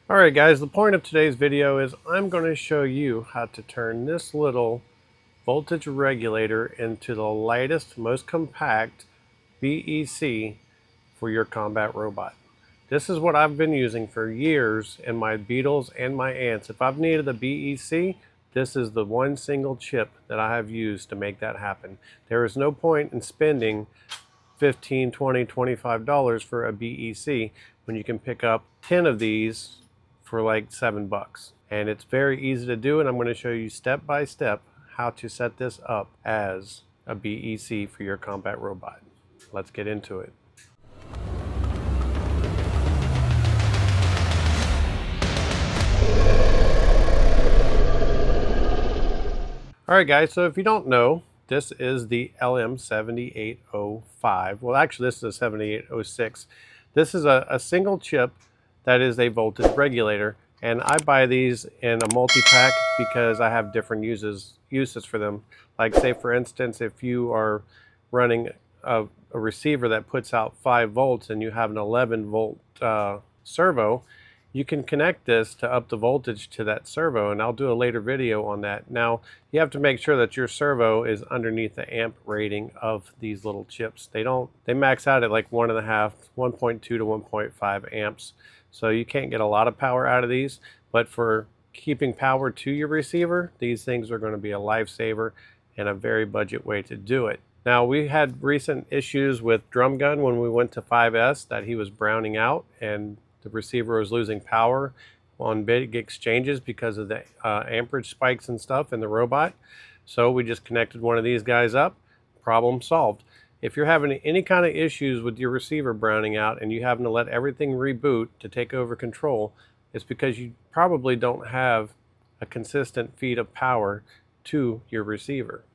Alright guys, the point of today's video is I'm going to show you how to turn this little voltage regulator into the lightest, most compact BEC for your combat robot. This is what I've been using for years in my beetles and my ants. If I've needed a BEC, this is the one single chip that I have used to make that happen. There is no point in spending $15, $20, $25 for a BEC when you can pick up 10 of these for like $7. And it's very easy to do, and I'm going to show you step by step how to set this up as a BEC for your combat robot. Let's get into it. Alright guys, so if you don't know, this is the LM7805. Well, actually this is a 7806. This is a single chip that is a voltage regulator, and I buy these in a multi-pack because I have different uses for them. Like say for instance, if you are running a receiver that puts out 5 volts and you have an 11 volt servo, you can connect this to up the voltage to that servo, and I'll do a later video on that. Now, you have to make sure that your servo is underneath the amp rating of these little chips. They max out at like 1.5, 1.2 to 1.5 amps. So you can't get a lot of power out of these, but for keeping power to your receiver, these things are going to be a lifesaver and a very budget way to do it. Now, we had recent issues with Drum Gun when we went to 5S that he was browning out and the receiver was losing power on big exchanges because of the amperage spikes and stuff in the robot. So we just connected one of these guys up, problem solved. If you're having any kind of issues with your receiver browning out and you having to let everything reboot to take over control, it's because you probably don't have a consistent feed of power to your receiver.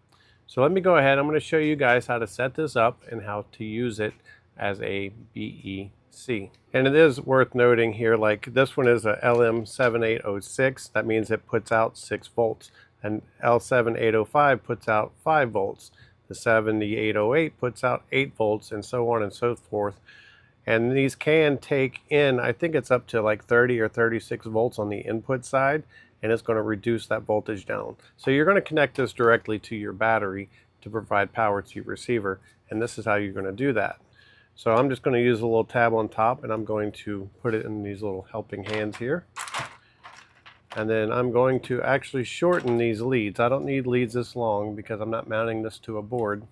So let me go ahead, I'm going to show you guys how to set this up and how to use it as a BEC. And it is worth noting here, like this one is a LM7806, that means it puts out 6 volts, and L7805 puts out 5 volts. The 7808 puts out 8 volts, and so on and so forth. And these can take in, I think it's up to like 30 or 36 volts on the input side, and it's going to reduce that voltage down. So you're going to connect this directly to your battery to provide power to your receiver, and this is how you're going to do that. So I'm just going to use a little tab on top, and I'm going to put it in these little helping hands here. And then I'm going to actually shorten these leads. I don't need leads this long because I'm not mounting this to a board.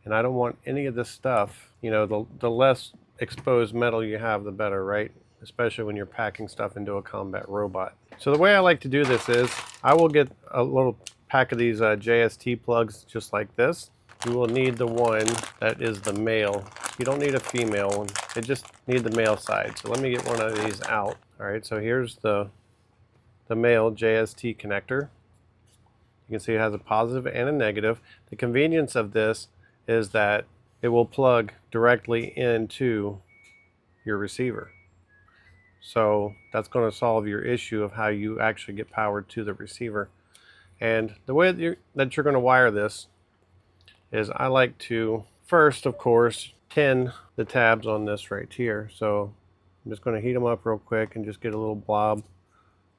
And I don't want any of this stuff, you know, the less exposed metal you have, the better, right? Especially when you're packing stuff into a combat robot. So the way I like to do this is I will get a little pack of these JST plugs just like this. You will need the one that is the male. You don't need a female one. You just need the male side. So let me get one of these out. All right, so here's the male JST connector. You can see it has a positive and a negative. The convenience of this is that it will plug directly into your receiver. So that's going to solve your issue of how you actually get power to the receiver. And the way that you're going to wire this is I like to first, of course, tin the tabs on this right here. So I'm just going to heat them up real quick and just get a little blob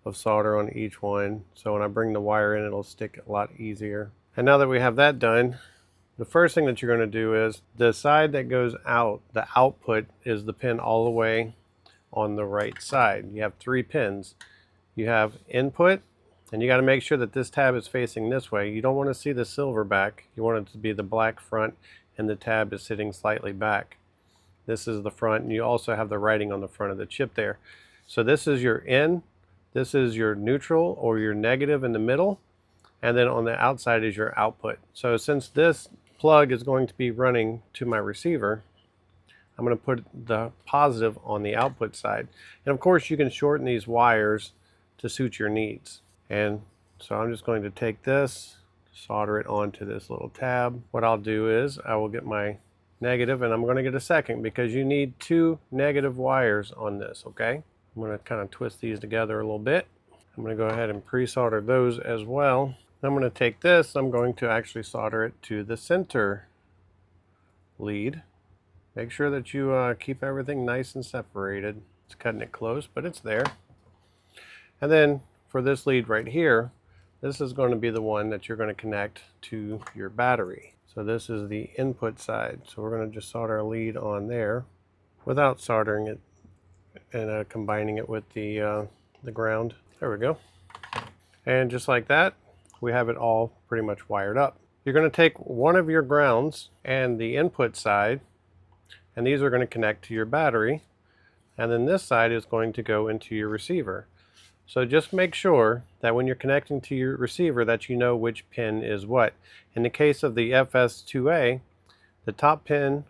of solder on each one. So when I bring the wire in, it'll stick a lot easier. And now that we have that done, the first thing that you're going to do is the side that goes out, the output is the pin all the way on the right side. You have 3 pins. You have input, and you got to make sure that this tab is facing this way. You don't want to see the silver back. You want it to be the black front, and the tab is sitting slightly back. This is the front, and you also have the writing on the front of the chip there. So this is your in, this is your neutral or your negative in the middle, and then on the outside is your output. So since this plug is going to be running to my receiver, I'm going to put the positive on the output side. And of course you can shorten these wires to suit your needs. And so I'm just going to take this, solder it onto this little tab. What I'll do is I will get my negative, and I'm going to get a second because you need 2 negative wires on this, okay? I'm going to kind of twist these together a little bit. I'm going to go ahead and pre-solder those as well. I'm going to take this, I'm going to actually solder it to the center lead. Make sure that you keep everything nice and separated. It's cutting it close, but it's there. And then for this lead right here, this is going to be the one that you're going to connect to your battery. So this is the input side. So we're going to just solder a lead on there without soldering it and combining it with the ground. There we go. And just like that, we have it all pretty much wired up. You're going to take one of your grounds and the input side, and these are going to connect to your battery, and then this side is going to go into your receiver. So just make sure that when you're connecting to your receiver that you know which pin is what. In the case of the FS2A, the top pin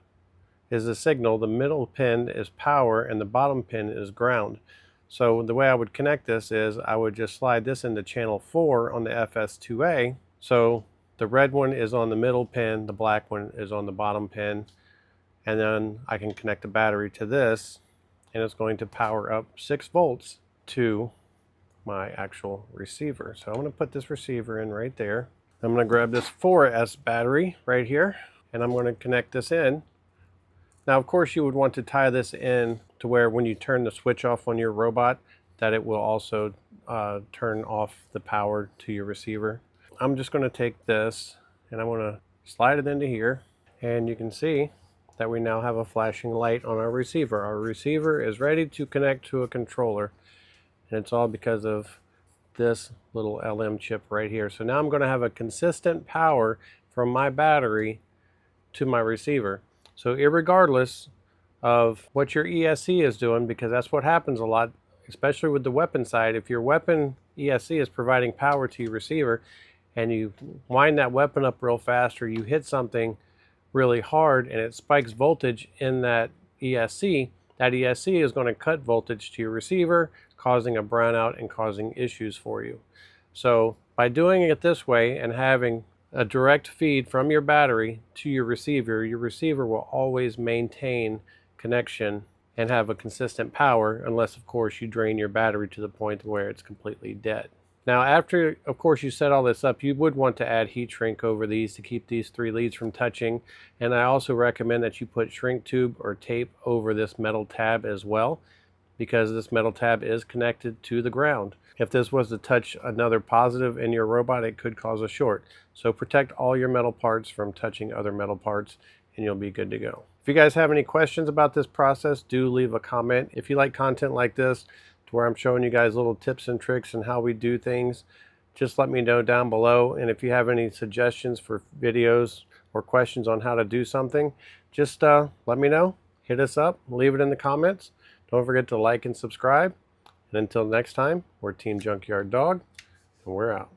is the signal, the middle pin is power, and the bottom pin is ground. So the way I would connect this is I would just slide this into channel 4 on the FS2A. So the red one is on the middle pin, the black one is on the bottom pin, and then I can connect the battery to this, and it's going to power up 6 volts to my actual receiver. So I'm going to put this receiver in right there. I'm going to grab this 4S battery right here, and I'm going to connect this in. Now, of course, you would want to tie this in to where when you turn the switch off on your robot, that it will also turn off the power to your receiver. I'm just going to take this and I'm going to slide it into here, and you can see that we now have a flashing light on our receiver. Our receiver is ready to connect to a controller, and it's all because of this little LM chip right here. So now I'm going to have a consistent power from my battery to my receiver. So irregardless of what your ESC is doing, because that's what happens a lot, especially with the weapon side, if your weapon ESC is providing power to your receiver and you wind that weapon up real fast, or you hit something really hard and it spikes voltage in that ESC is going to cut voltage to your receiver, causing a brownout and causing issues for you. So by doing it this way and having a direct feed from your battery to your receiver will always maintain connection and have a consistent power, unless of course you drain your battery to the point where it's completely dead. Now after of course you set all this up, you would want to add heat shrink over these to keep these 3 leads from touching, and I also recommend that you put shrink tube or tape over this metal tab as well, because this metal tab is connected to the ground. If this was to touch another positive in your robot, it could cause a short. So protect all your metal parts from touching other metal parts, and you'll be good to go. If you guys have any questions about this process, do leave a comment. If you like content like this, to where I'm showing you guys little tips and tricks and how we do things, just let me know down below. And if you have any suggestions for videos or questions on how to do something, just let me know. Hit us up, leave it in the comments. Don't forget to like and subscribe. And until next time, we're Team Junkyard Dog, and we're out.